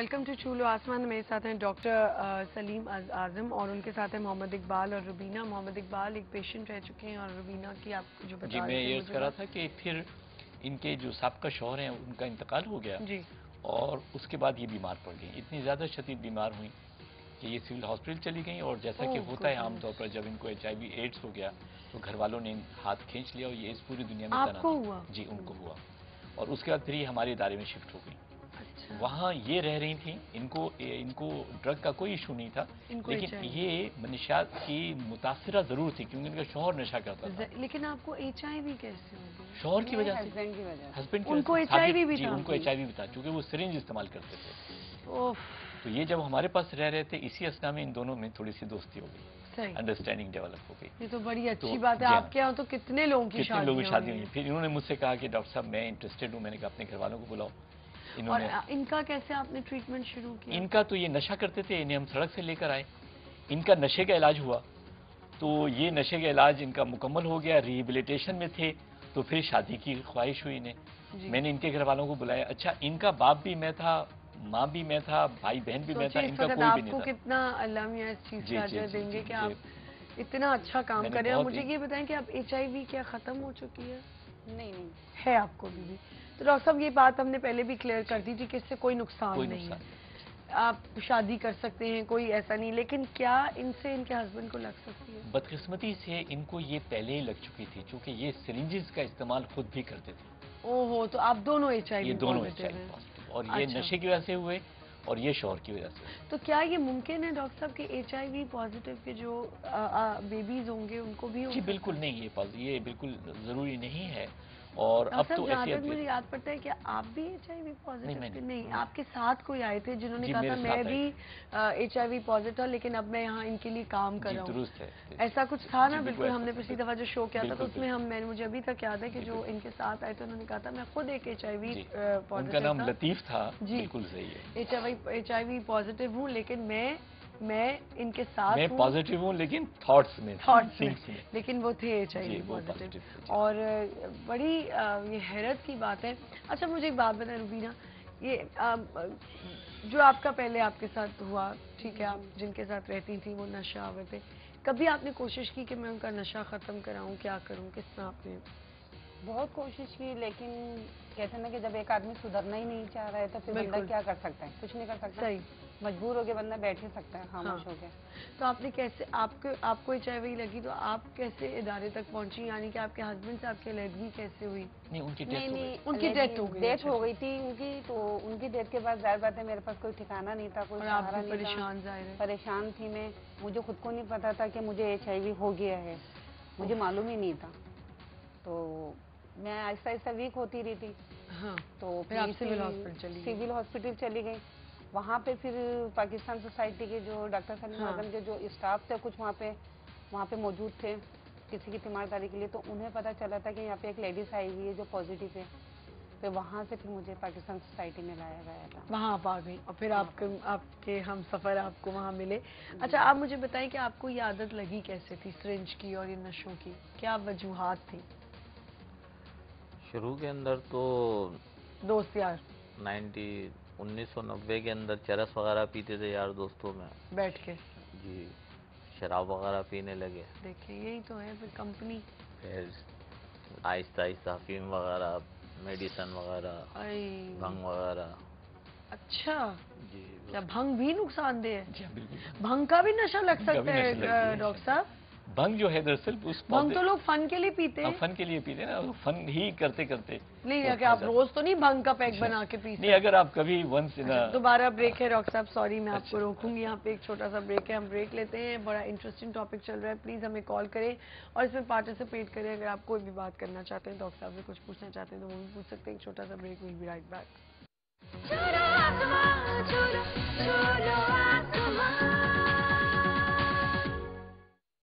Welcome to چولو آسمان. میرے ساتھ ہیں ڈاکٹر سلیم اعظم اور ان کے ساتھ ہیں محمد اقبال اور روبینہ. محمد اقبال ایک پیشنٹ رہ چکے ہیں اور روبینہ کی آپ جو بتا رہے تھے. میں یہ کہہ رہا تھا کہ پھر ان کے جو سابقہ شوہر ہیں ان کا انتقال ہو گیا جی. اور اس کے بعد یہ بیمار پڑ گئی, اتنی زیادہ شدید بیمار ہوئیں کہ یہ سول ہاسپٹل چلی گئیں. اور جیسا کہ ہوتا ہے عام طور پر جب ان کو HIV ایڈز ہو گیا تو گھر والوں نے ہاتھ کھینچ لیا اور یہ اس پوری دنیا میں آپ کو ہوا؟ جی ان کو ہوا. اور اس کے بعد پھر یہ ہمارے ادارے میں شفٹ ہو گئی. وہاں یہ رہ رہی تھیں, ان کو ڈرگ کا کوئی ایشو نہیں تھا, لیکن یہ منشیات کی متاثرہ ضرور تھی کیونکہ ان کا شوہر نشہ کرتا تھا. لیکن آپ کو HIV کیسے ہو گئی؟ شوہر کی وجہ سے, ہسبینڈ کی وجہ سے. ان کو HIV بھی تھا کیونکہ وہ سرنج استعمال کرتے تھے. تو یہ جب ہمارے پاس رہ رہے تھے اسی اسنا میں ان دونوں میں تھوڑی سی دوستی ہو گئی, انڈرسٹینڈنگ ڈیولپ ہو گئی. یہ تو بڑی اچھی بات ہے. آپ کے یہاں تو کتنے لوگوں کی شادی ہوئی. پھر انہوں نے مجھ سے کہا کہ ڈاکٹر صاحب میں انٹرسٹیڈ ہوں. میں نے کہا اپنے گھر والوں کو بلاؤ. اور ان کا کیسے آپ نے ٹریٹمنٹ شروع کیا؟ ان کا تو یہ نشہ کرتے تھے, انہیں ہم سڑک سے لے کر آئے. ان کا نشے کا علاج ہوا تو یہ نشے کا علاج ان کا مکمل ہو گیا, ریہیبلیٹیشن میں تھے تو پھر شادی کی خواہش ہوئی انہیں. میں نے ان کے گھر والوں کو بلایا. اچھا ان کا باپ بھی میں تھا, ماں بھی میں تھا, بھائی بہن بھی میں تھا, ان کا کوئی بھی نہیں تھا. کتنا اللہ میاں اس چیز کا اجر دیں گے کہ آپ اتنا اچھا کام کریں. اور مجھے یہ بتائیں کہ اب HIV کیا ختم ہو چکی ہے؟ نہیں ہے آپ کو بھی. تو ڈاکٹر صاحب یہ بات ہم نے پہلے بھی کلیئر کر دی تھی کہ اس سے کوئی نقصان نہیں ہے, آپ شادی کر سکتے ہیں, کوئی ایسا نہیں. لیکن کیا ان سے ان کے ہسبینڈ کو لگ سکتی ہے؟ بدقسمتی سے ان کو یہ پہلے ہی لگ چکی تھی چونکہ یہ سرنجز کا استعمال خود بھی کرتے تھے. اوہو, تو آپ دونوں HIV پازیٹیو ہیں اور یہ نشے کی وجہ سے ہوئے اور یہ شوہر کی وجہ سے. تو کیا یہ ممکن ہے ڈاکٹر صاحب کہ HIV پازیٹیو کے جو بیبیز ہوں گے ان کو بھی؟ جی بالکل نہیں, یہ بالکل ضروری نہیں ہے. اور اب تو مجھے یاد پڑتا ہے کہ آپ بھی HIV پازیٹیو؟ نہیں, آپ کے ساتھ کوئی آئے تھے جنہوں نے کہا تھا میں بھی HIV پازیٹیو لیکن اب میں یہاں ان کے لیے کام کر رہا ہوں. درست ہے, ایسا کچھ تھا نا؟ بالکل. ہم نے پچھلی دفعہ جو شو کیا تھا تو اس میں مجھے ابھی تک یاد ہے کہ جو ان کے ساتھ آئے تھے انہوں نے کہا تھا میں خود ایک HIV پازیٹیو, ان کا نام لطیف تھا. بالکل صحیح ہے, HIV پازیٹیو ہوں لیکن میں ان کے ساتھ میں پازیٹیو ہوں لیکن تھاٹس میں, لیکن وہ تھے HIV پازیٹیو. اور بڑی یہ حیرت کی بات ہے. اچھا مجھے ایک بات بتائیں روبینہ, یہ جو آپ کا پہلے آپ کے ساتھ ہوا, ٹھیک ہے, آپ جن کے ساتھ رہتی تھیں وہ نشہ آور تھے, کبھی آپ نے کوشش کی کہ میں ان کا نشہ ختم کراؤں, کیا کروں, کس طرح آپ نے؟ بہت کوشش کی لیکن کہتے ہیں نا کہ جب ایک آدمی سدھرنا ہی نہیں چاہ رہا ہے تو پھر بندہ کیا کر سکتا ہے؟ کچھ نہیں کر سکتا. صحیح, مجبور ہو کے بندہ بیٹھ ہی سکتا ہے خاموش ہو کے. تو آپ نے کیسے, آپ کو HIV لگی تو آپ کیسے ادارے تک پہنچی, یعنی کہ آپ کے ہسبینڈ سے آپ کی علیحدگی کیسے ہوئی؟ ان کی ڈیتھ ہو گئی تھی ان کی. تو ان کی ڈیتھ کے بعد ظاہر بات ہے میرے پاس کوئی ٹھکانہ نہیں تھا, کوئی سہارا نہیں تھا. پریشان تھی میں, مجھے خود کو نہیں پتا تھا کہ مجھے HIV ہو گیا ہے, مجھے معلوم ہی نہیں تھا. تو میں آہستہ آہستہ ویک ہوتی رہی تھی. تو سول ہاسپٹل چلی گئی. وہاں پہ پھر پاکستان سوسائٹی کے جو ڈاکٹر سلیم اعظم کے جو اسٹاف تھے کچھ وہاں پہ موجود تھے کسی کی تیمارداری کے لیے, تو انہیں پتا چلا تھا کہ یہاں پہ ایک لیڈیز آئی ہوئی ہے جو پازیٹیو ہے. پھر وہاں سے پھر مجھے پاکستان سوسائٹی میں لایا گیا تھا. وہاں آپ آ گئی اور پھر آپ کے ہم سفر آپ کو وہاں ملے. اچھا آپ مجھے بتائیں کہ آپ کو یہ عادت لگی کیسے تھی سرنج کی اور یہ نشوں کی, کیا وجوہات تھی؟ شروع کے اندر تو دوست یار 1990 کے اندر چرس وغیرہ پیتے تھے یار دوستوں میں بیٹھ کے. جی, شراب وغیرہ پینے لگے. دیکھیں یہی تو ہے پھر کمپنی. پھر آہستہ آہستہ افیم وغیرہ, میڈیسن وغیرہ, بھنگ وغیرہ. اچھا جی, کیا بھنگ بھی نقصان دہ ہے؟ بھنگ کا بھی نشہ لگ سکتا ہے ڈاکٹر صاحب؟ بھنگ جو ہے دراصل بھنگ تو لوگ فن کے لیے پیتے ہیں. فن کے لیے پیتے ہیں نا, فن ہی کرتے کرتے. نہیں کہ آپ روز تو نہیں بھنگ کا پیک بنا کے پیتے. نہیں, اگر آپ کبھی ونس. دوبارہ بریک ہے ڈاکٹر صاحب, سوری میں آپ کو روکوں گی, یہاں پہ ایک چھوٹا سا بریک ہے, ہم بریک لیتے ہیں. بڑا انٹرسٹنگ ٹاپک چل رہا ہے, پلیز ہمیں کال کریں اور اس میں پارٹیسپیٹ کریں. اگر آپ کوئی بھی بات کرنا چاہتے ہیں, ڈاکٹر صاحب سے کچھ پوچھنا چاہتے ہیں تو وہ بھی پوچھ سکتے ہیں. ایک چھوٹا سا break, will be right back.